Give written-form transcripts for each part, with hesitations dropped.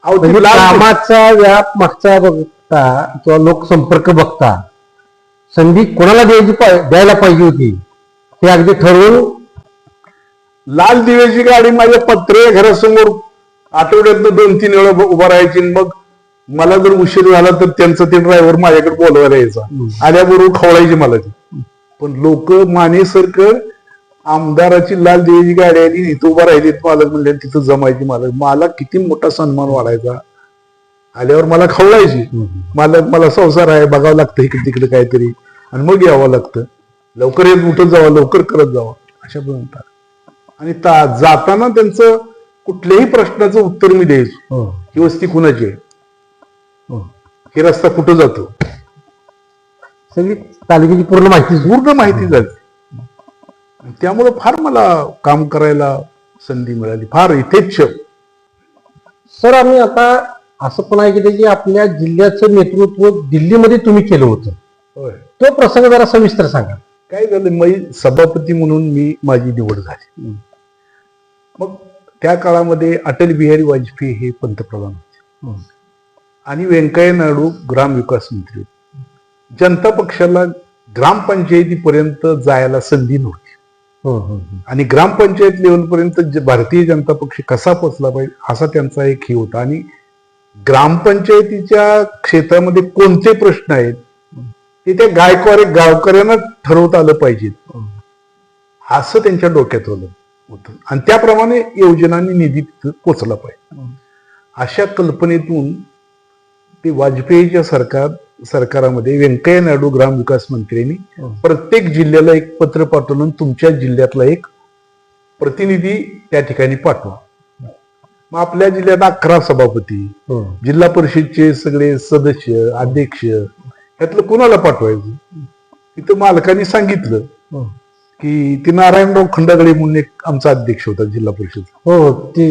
म्हणजे कामाचा व्याप मागचा बघता किंवा लोकसंपर्क बघता संधी कोणाला द्यायला पाहिजे होती हे अगदी ठरवून लाल दिव्याची गाडी माझ्या पत्रे घरासमोर आठवड्यातनं 2-3 वेळा उभा राहायची. मग मला जर उशीर झाला तर त्यांचा ते ड्रायव्हर माझ्याकडे बोलवायला यायचा. आल्याबरोबर खवळायची मला ती. पण लोक मानेसरकर आमदाराची लाल दिव्याची गाडी आली इथं उभा राहिली मालक म्हणले तिथं जमायची. मला किती मोठा सन्मान वाढायचा. आल्यावर मला खवळायची. मला संसार आहे बघावं लागतं इकडे तिकडे काहीतरी आणि मग यावं लागतं. लवकर येत उठत जावं लवकर करत जावं अशा म्हणतात. आणि जाताना त्यांचं कुठल्याही प्रश्नाचं उत्तर मी द्यायचो. ही वस्ती कुणाची आहे, हे रस्ता कुठं जातो, सगळी तालुक्याची पूर्ण माहिती झाली. त्यामुळे फार मला काम करायला संधी मिळाली, फार यथेच्छ. सर आम्ही आता असं पण ऐकलं की आपल्या जिल्ह्याचं नेतृत्व दिल्लीमध्ये तुम्ही केलं होतं. होय. तो प्रसंग जरा सविस्तर सांगा. काय झालं, सभापती म्हणून माझी निवड झाली. मग त्या काळामध्ये अटल बिहारी वाजपेयी हे पंतप्रधान होते आणि व्यंकय्या नायडू ग्रामविकास मंत्री होते. जनता पक्षाला ग्रामपंचायतीपर्यंत जायला संधी नव्हती आणि ग्रामपंचायत लेवलपर्यंत भारतीय जनता पक्ष कसा पोचला पाहिजे असा त्यांचा एक हे होता. आणि ग्रामपंचायतीच्या क्षेत्रामध्ये कोणते प्रश्न आहेत ते त्या गावकऱ्यांना ठरवता आलं पाहिजे असं त्यांच्या डोक्यात होतं. आणि त्याप्रमाणे योजनांनी निधी पोचला पाहिजे अशा कल्पनेतून ते वाजपेयीच्या सरकारामध्ये व्यंकय्या नायडू ग्रामविकास मंत्र्यांनी प्रत्येक जिल्ह्याला एक पत्र पाठवून तुमच्या जिल्ह्यातला एक प्रतिनिधी त्या ठिकाणी पाठवा. मग आपल्या जिल्ह्यात 11 सभापती, जिल्हा परिषदचे सगळे सदस्य अध्यक्ष, यातलं कुणाला पाठवायचं. तिथं मालकाने सांगितलं की ते नारायणराव खंडागळे म्हणून एक आमचा अध्यक्ष होता जिल्हा परिषद. हो ते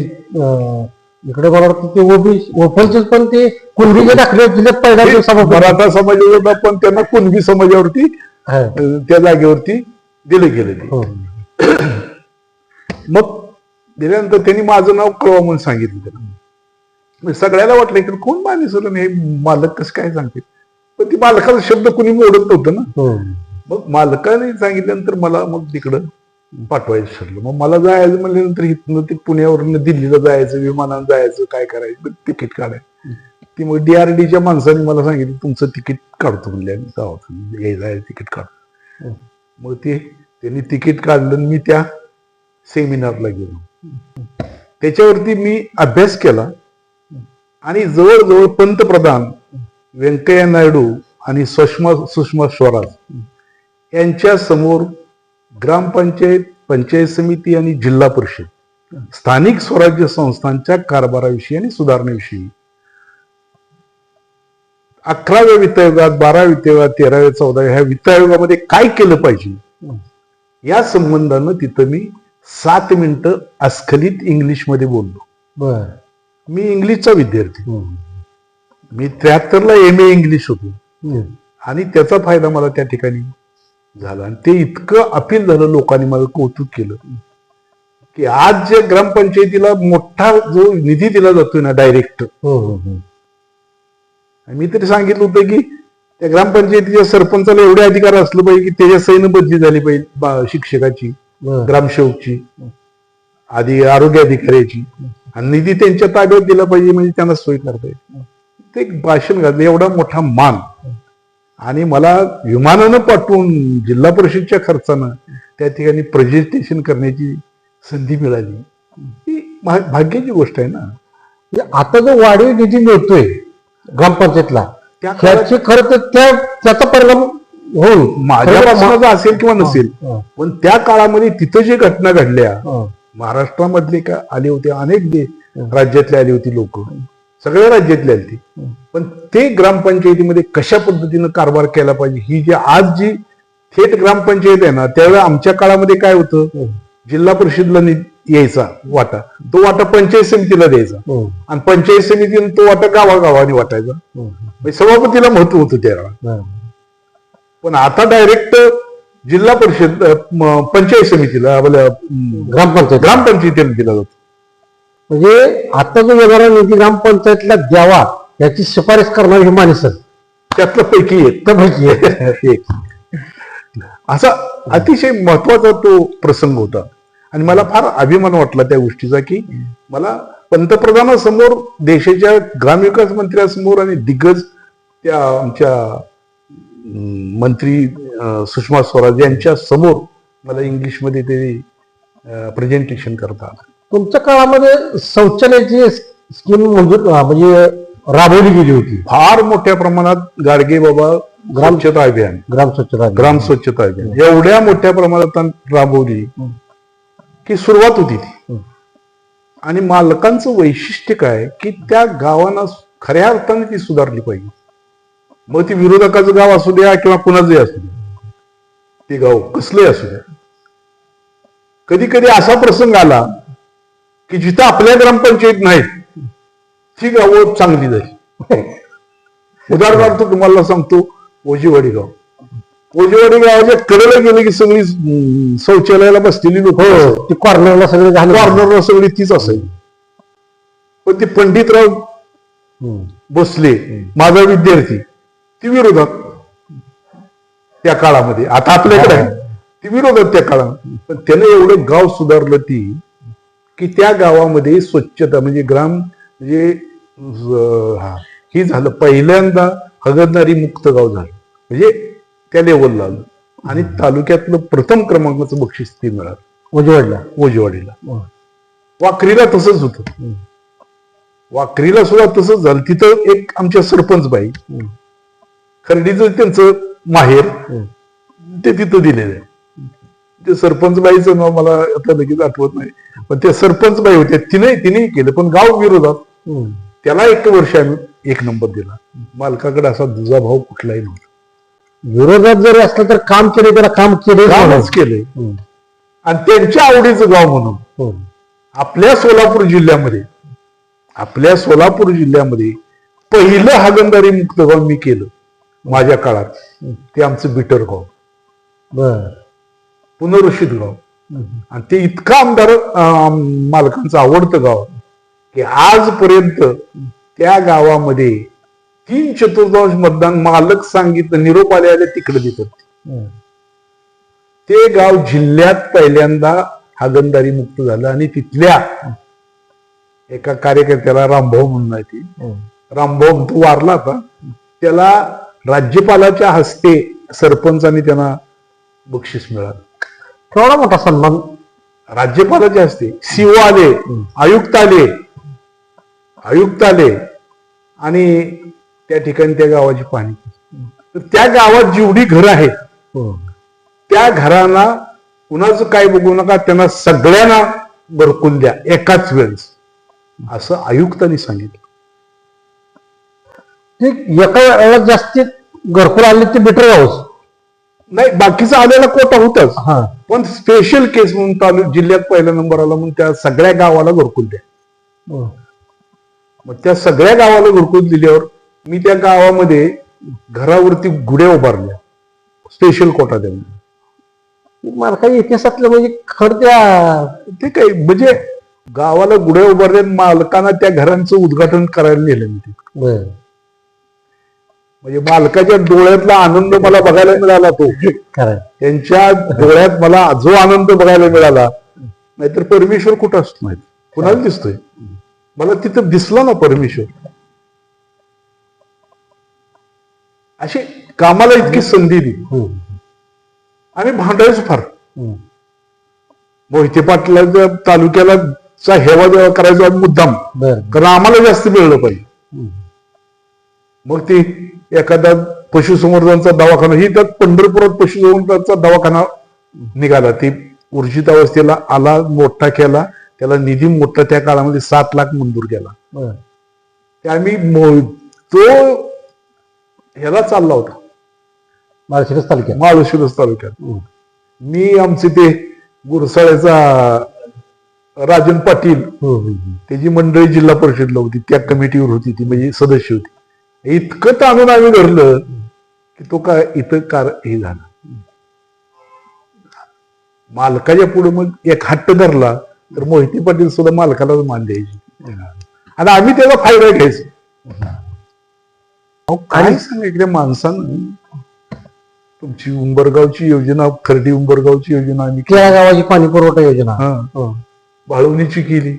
इकडे मला वाटतं ते ओपनचेच पण ते कुणबीचे दाखले जिल्ह्यात पहिला मराठा समाज होता पण त्यांना कुणबी समाजावरती त्या जागेवरती दिले गेले. मग दिल्यानंतर त्यांनी माझं नाव कळवा म्हणून सांगितलं त्यांना. सगळ्याला वाटलं इकडे कोण मानेसर हे मालक कसं काय सांगते, पण ती मालकाचा शब्द कुणी मोडत नव्हतं ना. मग मालकाने सांगितल्यानंतर मला मग तिकडं पाठवायचं ठरलं. मग मला जायचं म्हणल्यानंतर इथनं ते पुण्यावरून दिल्लीला जायचं, विमानानं जायचं, काय करायचं, तिकीट काढायचं. ती मग DRDच्या माणसाने मला सांगितलं तुमचं तिकीट काढतो म्हणले, जायचं तिकीट काढतो. मग त्यांनी तिकीट काढलं. मी त्या सेमिनारला गेलो. त्याच्यावरती मी अभ्यास केला आणि जवळजवळ पंतप्रधान व्यंकय्या नायडू आणि सुषमा स्वराज यांच्या समोर ग्रामपंचायत, पंचायत समिती आणि जिल्हा परिषद स्थानिक स्वराज्य संस्थांच्या कारभाराविषयी आणि सुधारणेविषयी 11व्या वित्त आयोगात, 12व्या वित्त आयोगात, 13व्या, 14व्या ह्या वित्त आयोगामध्ये काय केलं पाहिजे या संबंधानं तिथं मी 7 मिनिटं अस्खलित इंग्लिश मध्ये बोललो. मी इंग्लिशचा विद्यार्थी, मी 73ला MA इंग्लिश होतो आणि त्याचा फायदा मला त्या ठिकाणी झाला. आणि ते इतकं अपील झालं, लोकांनी मला कौतुक केलं की आज जे ग्रामपंचायतीला मोठा जो निधी दिला जातोय ना डायरेक्ट, मी तरी सांगितलं होतं की त्या ग्रामपंचायतीच्या सरपंचाला एवढे अधिकार असलं पाहिजे की त्याच्या सैन्य बदली झाली पाहिजे, शिक्षकाची, ग्रामसेवकची, आधी आरोग्य अधिकाऱ्याची, आणि निधी त्यांच्या ताब्यात दिला पाहिजे म्हणजे त्यांना सोय करता येईल. ते एक भाषण घातलं, एवढा मोठा मान. आणि मला विमानानं पाठवून जिल्हा परिषदच्या खर्चानं त्या ठिकाणी प्रेझेंटेशन करण्याची संधी मिळाली. ही भाग्याची गोष्ट आहे ना. आता जो वाढीव निधी मिळतोय ग्रामपंचायतला त्याची खरं तर त्याचा परिणाम होईल, माझ्या असेल किंवा नसेल, पण त्या काळामध्ये तिथं जे घटना घडल्या महाराष्ट्रामधले का आले होते, अनेक राज्यातले आली होती लोक, सगळ्या राज्यातली आली ती, पण ते ग्रामपंचायतीमध्ये कशा पद्धतीनं कारभार केला पाहिजे ही जी आज जी थेट ग्रामपंचायत आहे ना, त्यावेळेला आमच्या काळामध्ये काय होतं, जिल्हा परिषदला यायचा वाटा, तो वाटा पंचायत समितीला द्यायचा आणि पंचायत समितीने तो वाटा गावागावाने वाटायचा. सभापतीला महत्व होतं त्यावेळेला. पण आता डायरेक्ट जिल्हा परिषद पंचायत समितीला ग्रामपंचायतीला दिला जातो. म्हणजे आता जो येणारा निधी ग्रामपंचायतला द्यावा याची शिफारस करणारी ही माणसं त्यातलं पैकी एक असा अतिशय महत्वाचा तो प्रसंग होता. आणि मला फार अभिमान वाटला त्या गोष्टीचा की मला पंतप्रधानासमोर, देशाच्या ग्रामविकास मंत्र्यासमोर आणि दिग्गज त्या आमच्या मंत्री सुषमा स्वराज यांच्या समोर मला इंग्लिशमध्ये ते प्रेझेंटेशन करता आलं. तुमच्या काळामध्ये शौचालयाची स्कीम मंजूर म्हणजे राबवली गेली होती फार मोठ्या प्रमाणात. गाडगे बाबा ग्राम स्वच्छता अभियान, ग्राम स्वच्छता अभियान एवढ्या मोठ्या प्रमाणात राबवली की सुरुवात होती ती. आणि मालकांचं वैशिष्ट्य काय की त्या गावांना खऱ्या अर्थाने ती सुधारली पाहिजे. मग ती विरोधकाचं गाव असू द्या किंवा कुणाचंही असू द्या, ते गाव कसलंही असू द्या. कधी कधी असा प्रसंग आला की जिथं आपल्या ग्रामपंचायत नाहीत ती गावं चांगली झाली. उदाहरणार्थ तुम्हाला सांगतो, ओजीवाडी गाव. ओजीवाडी गावाच्या कडेला गेले की सगळी शौचालयाला बसलेली लोक, कॉर्नरला सगळी तीच असायची. पण ते पंडितराव बसले, माझा विद्यार्थी, ती विरोधात त्या काळामध्ये. आता आपल्याकडे आहे ती विरोधात त्या काळात. पण त्यानं एवढं गाव सुधारलं ती की त्या गावामध्ये स्वच्छता म्हणजे म्हणजे ही झालं पहिल्यांदा हगदणारी मुक्त गाव झालं. म्हणजे त्या लेवलला आलं. आणि तालुक्यातलं प्रथम क्रमांकाचं बक्षीस ते मिळालं ओजीवाडीला. वाकरीला तसंच होतं. वाकरीला सुद्धा तसंच झालं. तिथं एक आमच्या सरपंच बाई, खर्डीचं त्यांचं माहेर, ते तिथं दिलेलं आहे. ते सरपंच बाईचं नाव मला आता लगेच आठवत नाही, पण ते सरपंच बाई होते. तिनेही केलं, पण गाव विरोधात. त्याला 1 वर्ष आम्ही 1 नंबर दिला. मालकाकडे असा दुजाभाव कुठलाही नव्हता. विरोधात जरी असलं तर काम केले, त्याला कामच केले. आणि त्यांच्या आवडीचं गाव म्हणून आपल्या सोलापूर जिल्ह्यामध्ये पहिलं हागणदारी मुक्त गाव मी केलं माझ्या काळात. ते आमचं बिटर गाव, पुनर्वसित गाव. आणि ते इतकं आमदार मालकांचं आवडतं गाव की आजपर्यंत त्या गावामध्ये 3/4 मतदान मालक सांगितलं निरोप आले तिकडे देतात. ते गाव जिल्ह्यात पहिल्यांदा हागणदारी मुक्त झालं. आणि तिथल्या एका कार्यकर्त्याला रामभाऊ म्हणून आहे, रामभाऊ तो वारला होता, त्याला राज्यपालाच्या हस्ते सरपंचांनी त्यांना बक्षीस मिळालं. केवढा मोठा सन्मान. राज्यपालाच्या हस्ते सीओ आले, आयुक्त आले आणि त्या ठिकाणी त्या गावाची पाहणी. तर त्या गावात जेवढी घरं आहेत त्या घरांना कुणाचं काय बघू नका, त्यांना सगळ्यांना घरकुल द्या एकाच वेळेस, असं आयुक्तांनी सांगितलं. एका वेळेला जास्तीत घरकुल आले ते बेटर हाऊस नाही, बाकीचा आलेला कोटा होताच. पण स्पेशल केस म्हणून जिल्ह्यात पहिला नंबर आला म्हणून त्या सगळ्या गावाला घरकुल द्या. मग त्या सगळ्या गावाला घरकुल दिल्यावर मी त्या गावामध्ये घरावरती गुड्या उभारल्या, स्पेशल कोटा द्या. मला काही इतिहासातलं म्हणजे खरं ते काही म्हणजे गावाला गुड्या उभारल्या, मालकांना त्या घरांचं उद्घाटन करायला नेलं मी ते. म्हणजे मालकाच्या डोळ्यातला आनंद मला बघायला मिळाला. तो त्यांच्या डोळ्यात मला जो आनंद बघायला मिळाला, नाहीतर परमेश्वर कुठं असतो माहिती, कुणाला दिसतोय, मला तिथं दिसला ना परमेश्वर. अशी कामाला इतकी संधी दिली. आणि भांडायचं फार. मोहिते पाटलाच्या तालुक्याला हेवा देवा करायचा मुद्दाम, कारण आम्हाला जास्त मिळलं पाहिजे. मग ती एखादा पशुसंवर्धनचा दवाखाना, ही त्यात पंढरपुरात पशुसंवर्धनचा दवाखाना निघाला, ती ऊर्जित अवस्थेला आला, मोठा केला, त्याला निधी मोठा त्या काळामध्ये 7 लाख मंजूर केला. आम्ही तो ह्याला चालला होता माळशिरस तालुक्यात. मी आमचे ते गुरसाळ्याचा राजन पाटील, त्याची मंडळी जिल्हा परिषदला होती, त्या कमिटीवर होती ती, म्हणजे सदस्य होती. इतकं ताणून आम्ही धरलं की तो काय इथं हे झालं. मालकाच्या पुढे मग एक हट्ट धरला तर मोहिते पाटील सुद्धा मालकालाच मान द्यायची. आणि आम्ही त्याचा फायदा घ्यायचो. काय सांगायचं माणसानं, तुमची उंबरगावची योजना, खर्डी उंबरगावची योजना आम्ही त्या गावाची पाणी पुरवठा योजना बाळवणीची केली,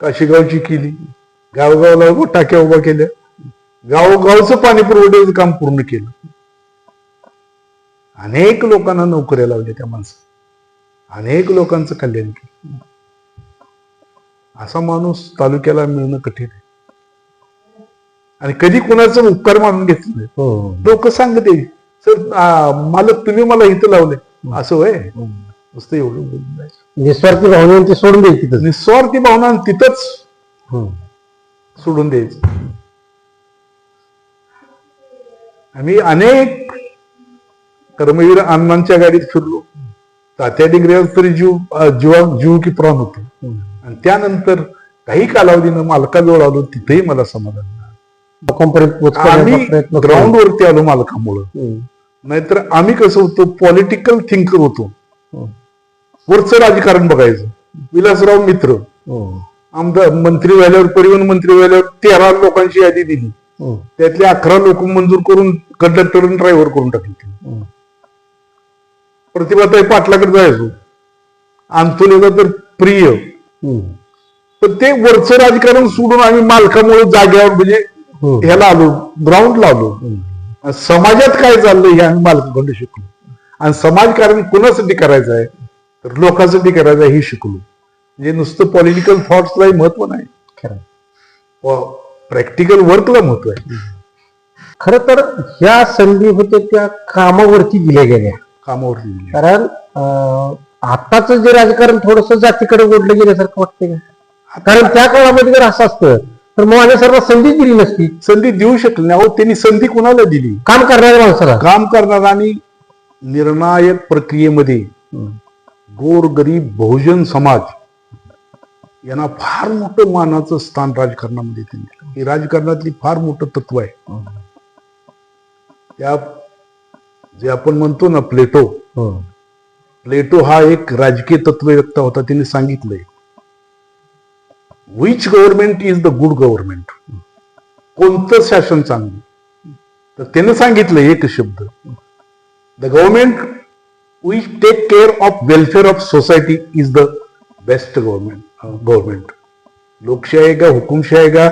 काशीगावची केली, गावगावला टाक्या उभा केल्या, गावगावचं पाणी पुरवठ्याचं काम पूर्ण केलं. अनेक लोकांना नोकऱ्या लावल्या त्या माणसाने, अनेक लोकांचं कल्याण केलं. असा माणूस तालुक्याला मिळणं कठीण आहे. आणि कधी कोणाचं उपकार मानून घेतलं नाही. लोक सांगते, सर मालक तुम्ही मला इथं लावले, असं होय, नुसतं एवढं बोलून निस्वार्थी भावना ते सोडून द्यायची, निस्वार्थी भावना तिथंच सोडून द्यायचं. आम्ही अनेक कर्मवीर अण्णांच्या गाडीत फिरलो. तात्या डिंगऱ्यावर तरी जीव की प्राण होतो. आणि त्यानंतर काही कालावधीनं मालकाजवळ आलो, तिथेही मला समाधान नाही. आम्ही ग्राउंड वरती आलो मालकामुळं. नाहीतर आम्ही कसं होतो, पॉलिटिकल थिंकर होतो. वरचं राजकारण बघायचं. विलासराव मित्र आमदार मंत्री झाल्यावर, परिवहन मंत्री झाल्यावर 13 लोकांची यादी दिली. त्यातले 11 लोक मंजूर करून कंडक्टर आणि ड्रायव्हर करून टाकले. प्रतिभाताई पाटलाकडे जायचो, अंतुलेला तर प्रिय. पण ते वरचं राजकारण सोडून आम्ही मालकामुळे जाग्यावर म्हणजे ह्याला आलो, ग्राउंडला आलो. समाजात काय चाललंय हे आम्ही मालकाकडे शिकलो. आणि समाजकारण कुणासाठी करायचं आहे, तर लोकांसाठी करायचं आहे हे शिकलो. म्हणजे नुसतं पॉलिटिकल थॉट्सलाही महत्व नाही, प्रॅक्टिकल वर्कला महत्व आहे. खर तर ह्या संधी होत्या त्या कामावरती दिल्या गेल्या, कामावरती दिल्या. कारण आताच जे राजकारण थोडस जातीकडे ओढलं गेल्यासारखं वाटतंय का? कारण त्या काळामध्ये जर असं असतं तर मग माझ्या सर्व संधी दिली नसती. संधी देऊ शकली नाही. त्यांनी संधी कुणाला दिली? काम करणाऱ्या माणसाला. काम करणारा. आणि निर्णायक प्रक्रियेमध्ये गोरगरीब बहुजन समाज यांना फार मोठं मानाचं स्थान राजकारणामध्ये त्यांनी दिलं. हे राजकारणातली फार मोठं तत्व आहे. त्या जे आपण म्हणतो ना प्लेटो, प्लेटो हा एक राजकीय तत्ववेत्ता होता. त्यांनी सांगितलंय, which government is the good government. कोणतं शासन चांगलं? तर त्यानं सांगितलं एक शब्द, the government which take care of welfare of society is the best government. लोकशाही आहे का, हुकुमशाही आहे का,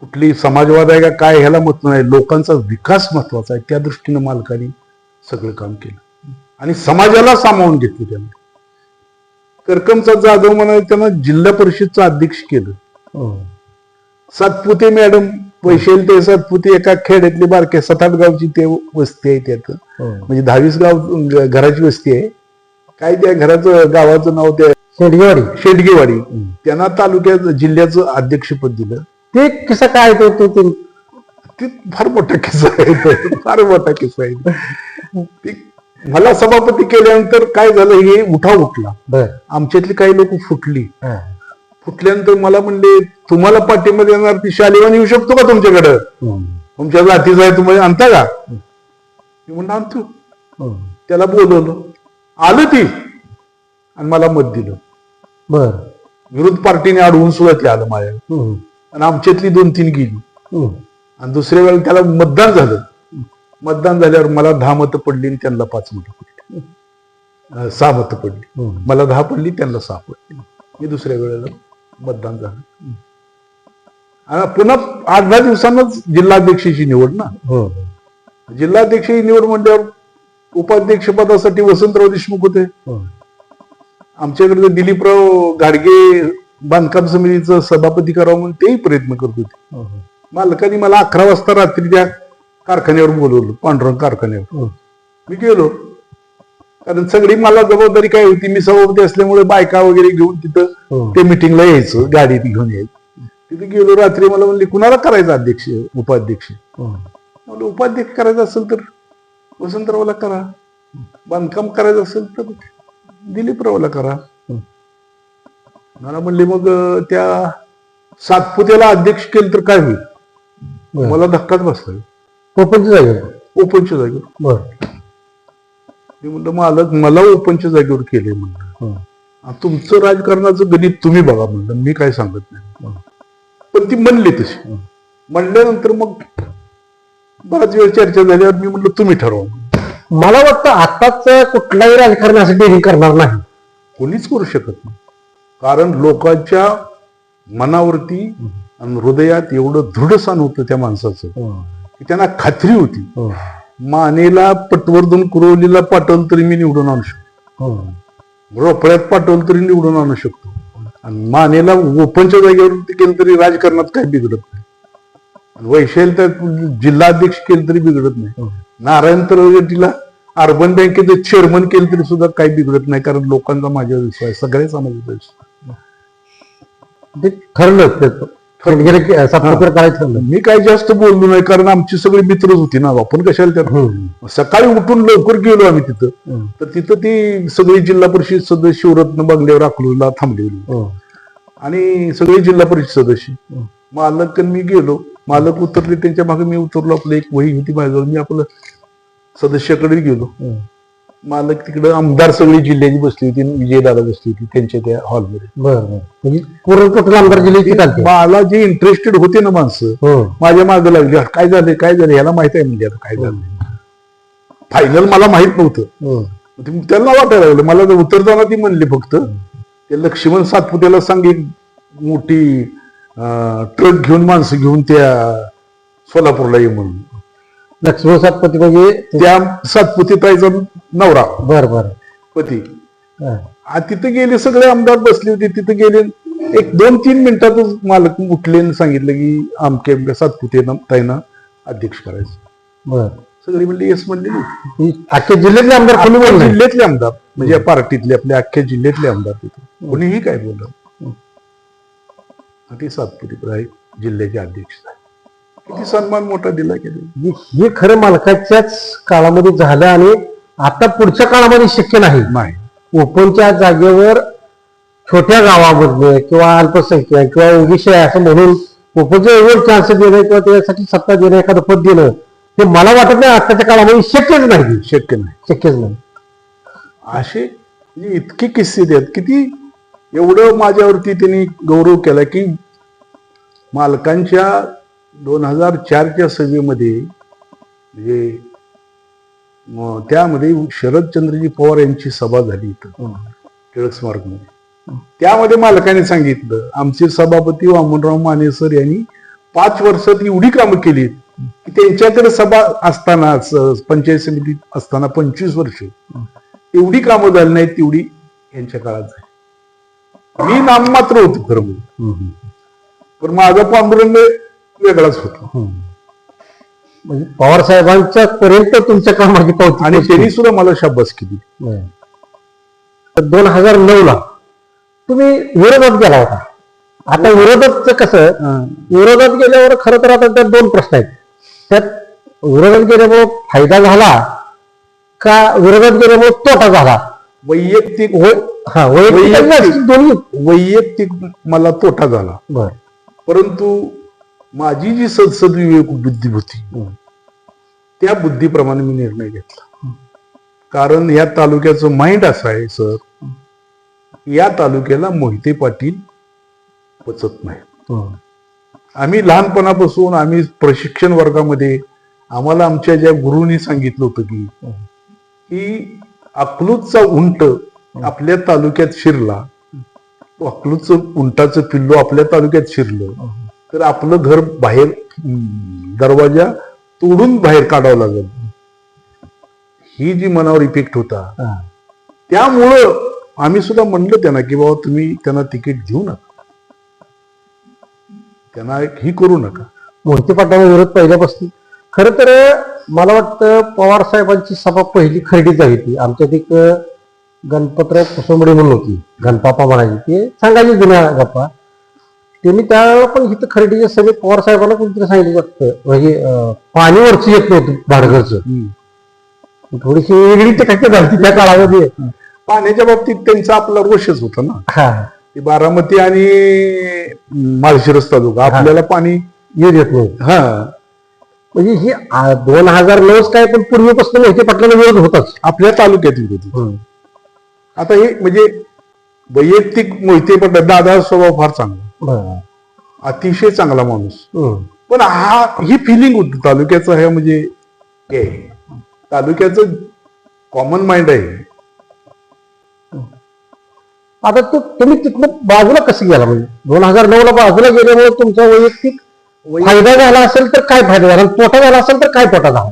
कुठली समाजवाद आहे का, काय ह्याला महत्व नाही. लोकांचा विकास महत्वाचा आहे. त्या दृष्टीनं मालकाने सगळं काम केलं आणि समाजाला सामावून घेतलं. त्यांनी करकमचा जाधव म्हणा, त्यानं जिल्हा परिषदचं अध्यक्ष केलं. सातपुते मॅडम, वैशाली ते सातपुते, एका खेड्यातली बारक्या 7-8 गावची ते वस्ती आहे. त्यात म्हणजे 22 गाव घराची वस्ती आहे. काय त्या घराचं गावाचं नाव त्या शेडगेवाडी. त्यांना तालुक्यात जिल्ह्याचं अध्यक्षपद दिलं. ते किस्सा काय ते फार मोठा किस्सा आहे. फार मोठा किस्सा आहे. मला सभापती केल्यानंतर काय झालं, हे उठाव उठला. आमच्यातली काही लोक फुटल्यानंतर मला म्हणले, तुम्हाला पाठिंबा देणार ती शालिवान येऊ शकतो का तुमच्याकडं? तुमच्या जातीचं आहे, तुम्हाला आणता का? मी म्हणलं आणतो. त्याला बोलवलं, आलं ती आणि मला मत दिलं. विरोध पार्टीने अडवून सुद्धा ते आलं माझ्या. आणि आमच्यातली 2-3 गेली. आणि दुसऱ्या वेळेला त्याला मतदान झालं. मतदान झाल्यावर मला 10 मतं पडली आणि त्यांना 5 मतं पडली. 6 मतं पडली. मला 10 पडली, त्यांना 6 पडली. मी दुसऱ्या वेळेला मतदान झालं. आणि पुन्हा 8-10 दिवसांनाच जिल्हाध्यक्षाची निवड ना. जिल्हाध्यक्षाची निवड म्हणल्यावर उपाध्यक्ष पदासाठी वसंतराव देशमुख होते. आमच्याकडे दिलीपराव घाडगे बांधकाम समितीचं सभापती करावं म्हणून तेही प्रयत्न करत होते. मालकाने मला 11 वाजता रात्री त्या कारखान्यावर बोलवलं, पांडुरंग कारखान्यावर. मी गेलो, कारण सगळी मला जबाबदारी काय होती, मी सभापती असल्यामुळे बायका वगैरे घेऊन तिथं ते मिटिंगला यायचं, गाडीत घेऊन यायचं. तिथे गेलो रात्री. मला म्हणले, कुणाला करायचं अध्यक्ष उपाध्यक्ष? मला उपाध्यक्ष करायचं असेल तर वसंतरावला करा, बांधकाम करायचं असेल तर दिलीपरावला करा. मला म्हणले, मग त्या सातपुत्याला अध्यक्ष केलं तर काय होईल? मला धक्काच बसला. ओपनच्या जागेवर. मी म्हणलं, मालक मला ओपनच्या जागेवर केले म्हणलं. तुमचं राजकारणाचं गणित तुम्ही बघा म्हणलं, मी काय सांगत नाही. पण ती म्हणली तशी. म्हणल्यानंतर मग बराच वेळ चर्चा झाल्यावर मी म्हणलं तुम्ही ठरवा. मला वाटतं आताच कुठलाही राजकारण असं डेअरिंग करणार नाही, कोणीच करू शकत नाही. कारण लोकांच्या मनावरती आणि हृदयात एवढं दृढस्थान होतं त्या माणसाचं की त्यांना खात्री होती मानेला पटवर्धन कुरवलीला पाठवलं तरी मी निवडून आणू शकतो, रोपड्यात पाठवलं तरी निवडून आणू शकतो, आणि मानेला ओपनच्या जागेवरती केलं तरी राजकारणात काही बिघडत नाही, वैशाल तर जिल्हाध्यक्ष केलं तरी बिघडत नाही, नारायण तरवटीला अर्बन बँकेचं चेअरमन केलं तरी सुद्धा काही बिघडत नाही, कारण लोकांचा माझ्यावर विश्वास, सगळ्या समाजाचा विश्वास. ते ठरलं सातपुतेला काय ठरलं. मी काही जास्त बोललो नाही, कारण आमची सगळी मित्रच होती ना, आपण कशाला त्यात. सकाळी उठून लवकर गेलो आम्ही तिथं, तर तिथं ती सगळी जिल्हा परिषद सदस्य शिवरत्न बंगल्यावर अकलूजला थांबलेली आणि सगळे जिल्हा परिषद सदस्य. मालक मी गेलो, मालक उतरले त्यांच्या मागे मी उतरलो, आपलं एक वही होती माझ्याजवळ, मी आपलं सदस्याकडे गेलो. मालक तिकडे आमदार सगळी जिल्ह्याची बसली होती, विजयदादा बसली होती त्यांच्या त्या हॉलमध्ये. म्हणजे पूर्ण टोटल आमदार जिल्ह्याची. मला जे इंटरेस्टेड होते ना माणसं माझ्या मागे लागली, काय झालंय काय झालं याला माहित आहे म्हणजे आता काय झालं. फायनल मला माहित नव्हतं, त्यांना वाटायला लागलं. मला उतरताना ती म्हणली फक्त ते लक्ष्मण सातपुतेला सांग एक मोठी ट्रक घेऊन माणसं घेऊन त्या सोलापूरला ये म्हणून. लक्ष्मण सातपुते म्हणजे त्या सातपुते ताईचा नवरा बर पती. तिथे गेले, सगळे आमदार बसले होते तिथे गेले. एक 2-3 मिनिटातच मालक उठले आणि सांगितलं की आमच्या सातपुते ताईंना अध्यक्ष करायचं. बर. सगळी म्हणली येस म्हणले. अख्ख्या जिल्ह्यातले आमदार जिल्ह्यातले आमदार म्हणजे पार्टीतले आपल्या अख्ख्या जिल्ह्यातले आमदार तिथे कोणीही काय बोललं. ते सातपुते जिल्ह्याचे अध्यक्ष आहे. किती सन्मान मोठा दिला गेला. हे खरं मालकाच्याच काळामध्ये झालं आणि आता पुढच्या काळामध्ये शक्य नाही. ओपनच्या जागेवर छोट्या गावामधले किंवा अल्पसंख्याक किंवा ओबीसी असं म्हणून ओपनच्या एवढं चान्स देणं किंवा त्याच्यासाठी सत्ता देणं, एखादं पद देणं, हे मला वाटत नाही आताच्या काळामध्ये शक्यच नाही. असे इतके किस्से देत, किती एवढं माझ्यावरती त्यांनी गौरव केला की मालकांच्या 2004च्या सभेमध्ये म्हणजे त्यामध्ये शरदचंद्रजी पवार यांची सभा झाली इथं टिळक स्मारकमध्ये. त्यामध्ये मालकाने सांगितलं आमचे सभापती वामनराव माने सर यांनी 5 वर्षात एवढी कामं केली की त्यांच्याकडे सभा असताना पंचायत समिती असताना 25 वर्ष एवढी कामं झाली नाहीत तेवढी यांच्या काळात झाली. मी नाममात्र होतो खरं म्हणजे, पण माझा पांडुरंग वेगळाच होता. म्हणजे पवार साहेबांच्या पर्यंत तुमच्या कामाची पावती. आणि त्यांनी सुद्धा मला शाबास केली. 2009ला तुम्ही विरोधात गेला होता. आता विरोधात कसं, विरोधात गेल्यावर खरं तर आता त्यात 2 प्रश्न आहेत. त्यात विरोधात गेल्यामुळे फायदा झाला का विरोधात गेल्यामुळे तोटा झाला? वैयक्तिक वैयक्तिक मला तोटा झाला. परंतु माझी जी सद्विवेक बुद्धी होती त्या बुद्धीप्रमाणे मी निर्णय घेतला. कारण या तालुक्याचं माइंड असं आहे सर, या तालुक्याला मोहिते पाटील पचत नाही. आम्ही लहानपणापासून आम्ही प्रशिक्षण वर्गामध्ये आम्हाला आमच्या ज्या गुरुंनी सांगितलं होतं की अकलूजचा उंट आपल्या तालुक्यात शिरला, अकलूजचं उंटाचं पिल्लू आपल्या तालुक्यात शिरलं तर आपलं घर बाहेर दरवाजा तोडून बाहेर काढावं लागेल. ही जी मनावर इफेक्ट होता, त्यामुळं आम्ही सुद्धा म्हणलं त्यांना की बाबा तुम्ही त्यांना तिकीट घेऊ नका, त्यांना ही करू नका. मोहिते पाटलांचा विरोध पहिल्यापासून. खरं तर मला वाटतं पवार साहेबांची सभा पहिली खरेडी झाली ती आमच्यात एक गणपतराव कुसुंबडे म्हणून होती, गणपापा म्हणायची, ते सांगायचे जुन्या गप्पा. त्यांनी त्यावेळेला पण इथं खरेडीच्या सभेत पवार साहेबांना कोणतरी सांगितलं वाटतं, म्हणजे पाणी वरची येत नव्हतं भाडघरचं, थोडीशी वेगळी ते काय झाली त्या काळामध्ये. पाण्याच्या बाबतीत त्यांचा आपला रोषच होता ना. ते बारामती आणि माळशिरस तालुका आपल्याला पाणी येत नव्हतं. म्हणजे ही 2009 काय, पण पूर्वीपासून मोहिते पाटलांना विरोध होताच आपल्या तालुक्यात विरोध. आता हे म्हणजे वैयक्तिक मोहिते पण दादा स्वभाव फार चांगला, बरं. अतिशय चांगला माणूस. हम्म. पण ही फिलिंग होती तालुक्याचं, हे म्हणजे हे तालुक्याचं कॉमन माइंड आहे. आता तुम्ही तिथनं बाजूला कसं गेला, म्हणजे 2009 बाजूला गेल्यामुळे तुमचा वैयक्तिक फायदा झाला असेल तर काय फायदा झाला, तोटा झाला असेल तर काय तोटा झाला?